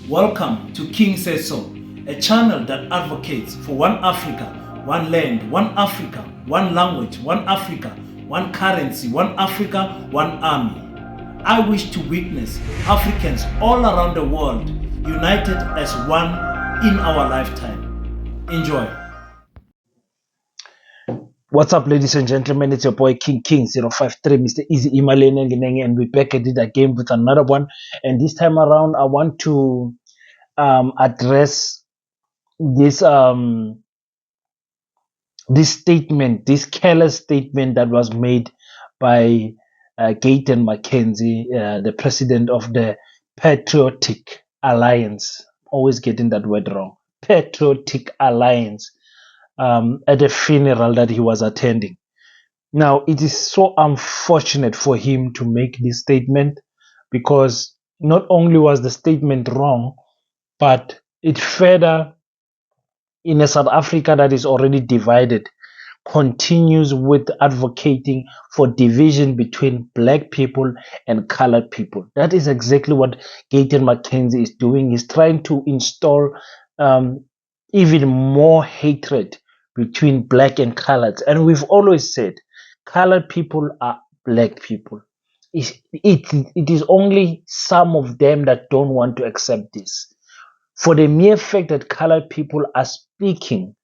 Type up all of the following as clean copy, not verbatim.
Welcome to King Says So, a channel that advocates for one Africa, one land, one Africa, one language, one Africa, one currency, one Africa, one army. I wish to witness Africans all around the world united as one in our lifetime. Enjoy. What's up, ladies and gentlemen? It's your boy King053, Mr. Easy Imalene, and we're back at it again with another one. And this time around, I want to address this statement, this careless statement that was made by Gayton Mckenzie, the president of the Patriotic Alliance. Always getting that word wrong. Patriotic Alliance, at a funeral that he was attending. Now, it is so unfortunate for him to make this statement, because not only was the statement wrong, but it further, in a South Africa that is already divided, continues with advocating for division between black people and colored people. That is exactly what Gayton Mckenzie is doing. He's trying to install even more hatred between black and colored. And we've always said colored people are black people. It is only some of them that don't want to accept this. For the mere fact that colored people are speaking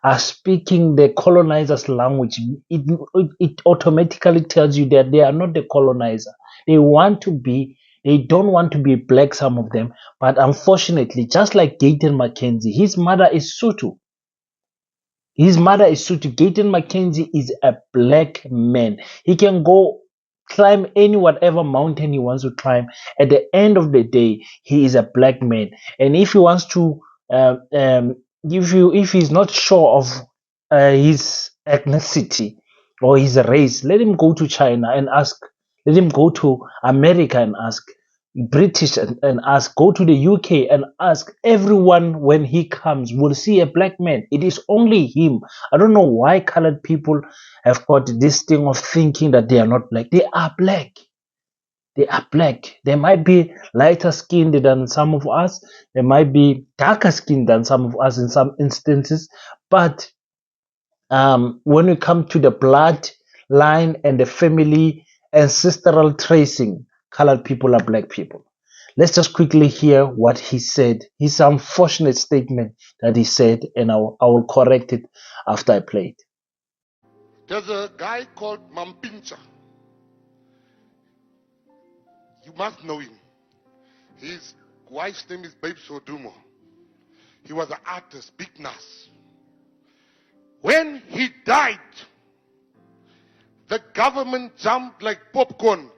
the colonizer's language, it automatically tells you that they are not the colonizer. They don't want to be black, some of them, but unfortunately, just like Gayton Mckenzie, his mother is Sotho. Gayton Mckenzie is a black man. He can go climb any whatever mountain he wants to climb. At the end of the day, he is a black man. And if he wants to, if he's not sure of his ethnicity or his race, let him go to China and ask. Let him go to America and ask. British and ask. Go to the UK and ask. Everyone, when he comes, will see a black man. It is only him. I don't know why colored people have got this thing of thinking that they are not black. They are black. They are black. They might be lighter skinned than some of us. They might be darker skinned than some of us in some instances. But when we come to the blood line and the family ancestral tracing, colored people are black people. Let's just quickly hear what he said. His unfortunate statement that he said, and I will correct it after I play it. There's a guy called Mckenzie. You must know him. His wife's name is Babe Sodumo. He was an artist, big Nas. When he died, the government jumped like popcorn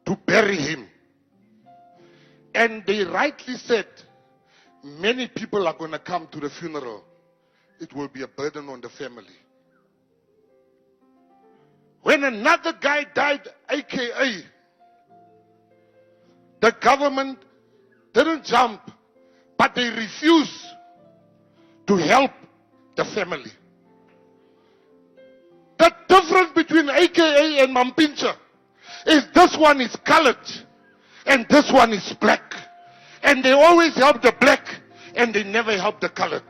to bury him. And they rightly said, many people are going to come to the funeral. It will be a burden on the family. When another guy died, aka, the government didn't jump, but they refused to help the family. The difference between AKA and Mckenzie is this one is colored and this one is black. And they always help the black and they never help the colored.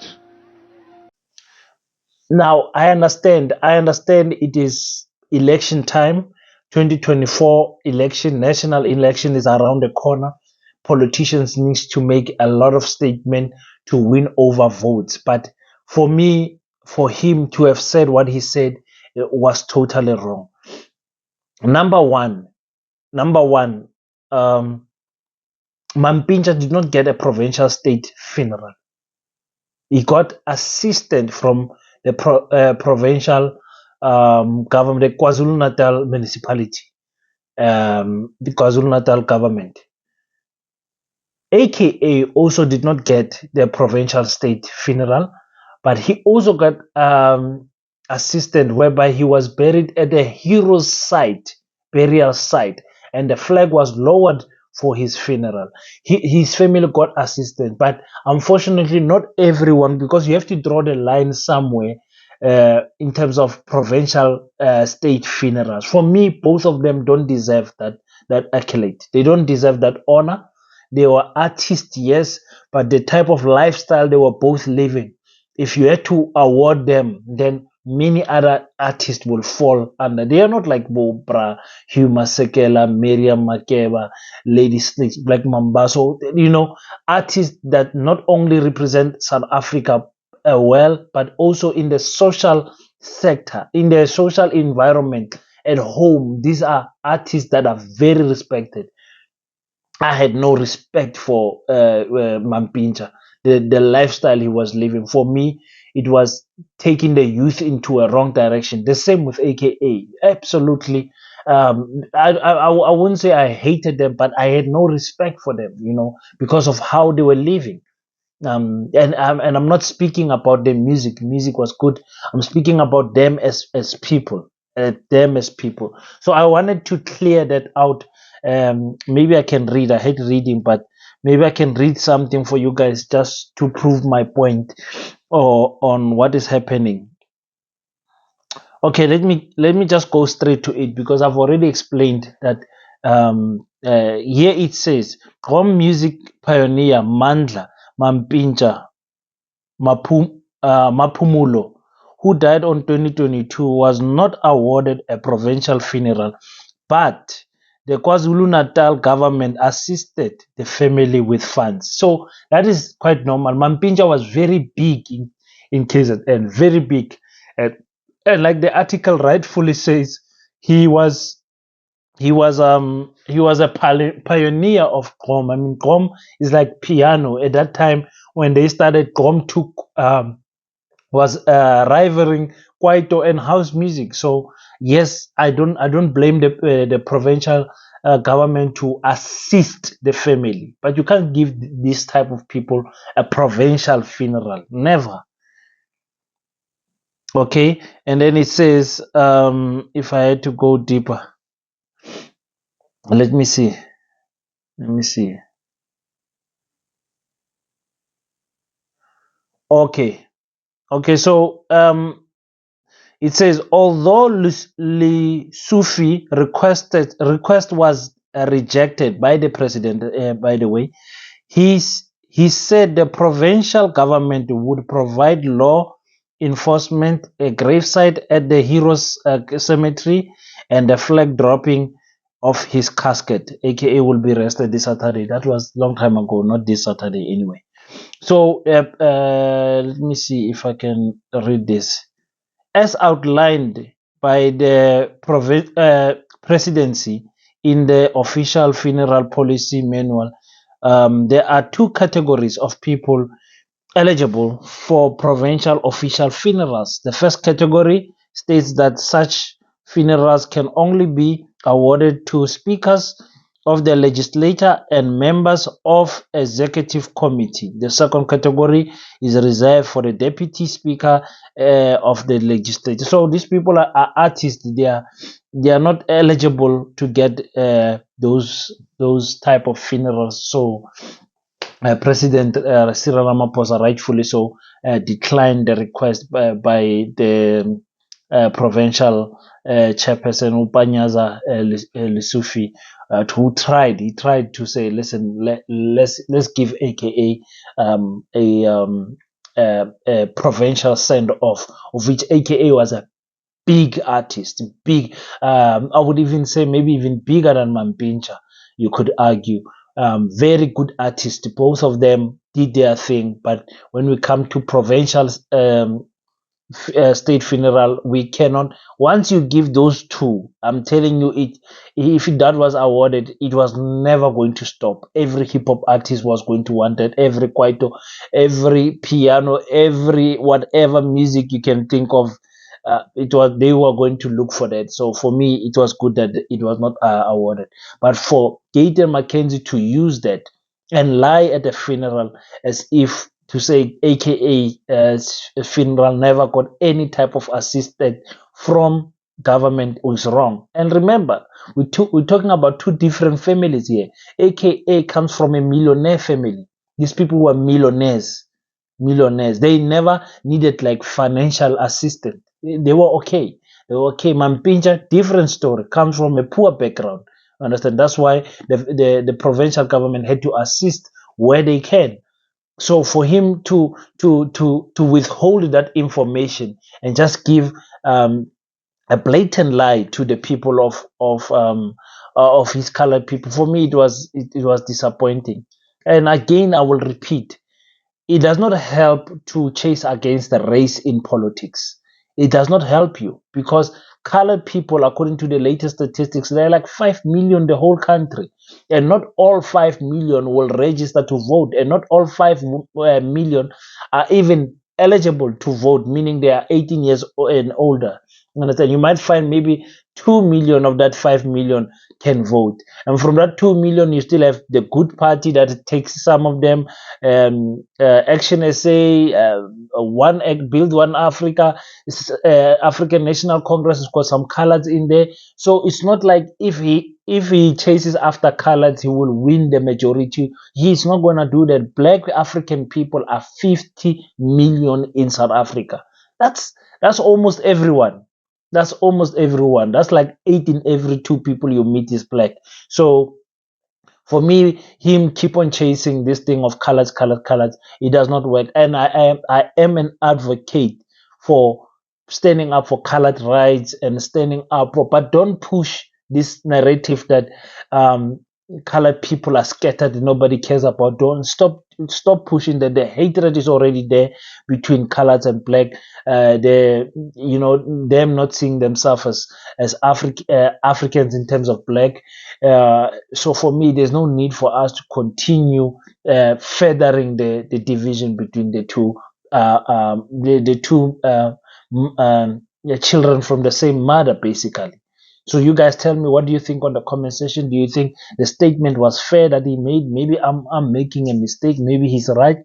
Now, I understand it is election time. 2024 election, national election is around the corner. Politicians need to make a lot of statements to win over votes. But for me, for him to have said what he said, it was totally wrong. Number one, Mckenzie did not get a provincial state funeral. He got assistance from the provincial government, the KwaZulu-Natal municipality, the KwaZulu-Natal government. AKA also did not get the provincial state funeral, but he also got assistance whereby he was buried at the hero's site, burial site, and the flag was lowered for his funeral. His family got assistance, but unfortunately not everyone, because you have to draw the line somewhere in terms of provincial state funerals. For me, both of them don't deserve that accolade. They don't deserve that honor. They were artists, yes, but the type of lifestyle they were both living, if you had to award them, then many other artists will fall under. They are not like Bobra, Hugh Masekela, Miriam Makeba, Lady Snakes, Black Mambaso, artists that not only represent South Africa well, but also in the social sector, in the social environment at home. These are artists that are very respected. I had no respect for Mampincha, the lifestyle he was living. For me, it was taking the youth into a wrong direction. The same with AKA. Absolutely. I wouldn't say I hated them, but I had no respect for them, because of how they were living. And I'm not speaking about the music. Music was good. I'm speaking about them as people, them as people. So I wanted to clear that out. Maybe I can read. I hate reading, but maybe I can read something for you guys just to prove my point or on what is happening. Okay, let me just go straight to it because I've already explained that. Here it says, Gqom music pioneer Mandla Mampintsha Maphumulo, who died on 2022, was not awarded a provincial funeral, but the KwaZulu-Natal government assisted the family with funds. So that is quite normal. Mampintsha was very big in KZN, very big. And, and like the article rightfully says, he was he was a pioneer of Gqom. I mean, Gqom is like piano. At that time when they started, Gqom took was rivaling Kwaito and house music. So yes, I don't blame the provincial government to assist the family, but you can't give this type of people a provincial funeral. Never. Okay, and then it says, if I had to go deeper, let me see. Let me see. Okay, okay. So it says, although Sufi request was rejected by the president, by the way, he said the provincial government would provide law enforcement, a gravesite at the heroes cemetery, and the flag dropping of his casket, aka will be rested this Saturday. That was long time ago, not this Saturday anyway. So let me see if I can read this. As outlined by the presidency in the official funeral policy manual, there are two categories of people eligible for provincial official funerals. The first category states that such funerals can only be awarded to speakers of the legislature and members of executive committee. The second category is reserved for the deputy speaker of the legislature. So these people are artists. They are not eligible to get those type of funerals. So President Cyril Ramaphosa, rightfully so, declined the request by the provincial chairperson Upanyaza Lesufi, who tried. He tried to say, "Listen, let's give AKA a provincial send off," of which AKA was a big artist, big. I would even say maybe even bigger than Mampincha. You could argue. Very good artists. Both of them did their thing, but when we come to provincial state funeral, we cannot. Once you give those two, I'm telling you, it if that was awarded, it was never going to stop. Every hip hop artist was going to want it. Every kwaito, every piano, every whatever music you can think of, they were going to look for that. So for me, it was good that it was not awarded. But for Gayton Mckenzie to use that and lie at the funeral as if to say AKA funeral never got any type of assistance from government was wrong. And remember, we're talking about two different families here. AKA comes from a millionaire family. These people were millionaires. Millionaires. They never needed like financial assistance. They were okay. They were okay. Mampinja, different story, comes from a poor background. Understand? That's why the provincial government had to assist where they can. So for him to withhold that information and just give a blatant lie to the people of his colored people, for me it was disappointing. And again, I will repeat, it does not help to chase against the race in politics. It does not help you because colored people, according to the latest statistics, they're like 5 million the whole country. And not all 5 million will register to vote. And not all 5 million are even eligible to vote, meaning they are 18 years and older. You understand? You might find maybe 2 million of that 5 million can vote. And from that 2 million, you still have the good party that takes some of them, Action SA, One Act, Build One Africa, African National Congress has got some colors in there. So it's not like if he chases after colors, he will win the majority. He's not gonna do that. Black African people are 50 million in South Africa. That's almost everyone. That's almost everyone. That's like 8 in every 2 people you meet is black. So for me, him keep on chasing this thing of colors, it does not work. And I am an advocate for standing up for colored rights and standing up for, but don't push this narrative that um, colored people are scattered, nobody cares about. Don't stop pushing that. The hatred is already there between coloreds and black. They, them not seeing themselves as Africans in terms of black. So for me, there's no need for us to continue furthering the division between the two children from the same mother, basically. So you guys tell me, what do you think on the comment section? Do you think the statement was fair that he made? Maybe I'm making a mistake. Maybe he's right.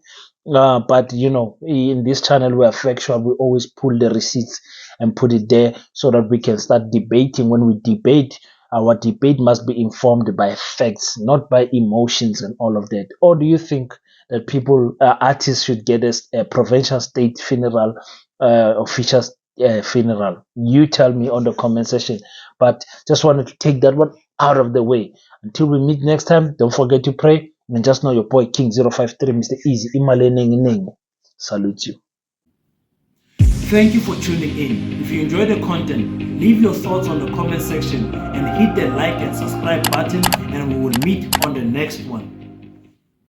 But in this channel we are factual. We always pull the receipts and put it there so that we can start debating. When we debate, our debate must be informed by facts, not by emotions and all of that. Or do you think that artists should get a provincial state funeral, official funeral? You tell me on the comment section. But just wanted to take that one out of the way. Until we meet next time, don't forget to pray. And just know your boy King053, Mr. Easy. Salute you. Thank you for tuning in. If you enjoyed the content, leave your thoughts on the comment section and hit the like and subscribe button, and we will meet on the next one.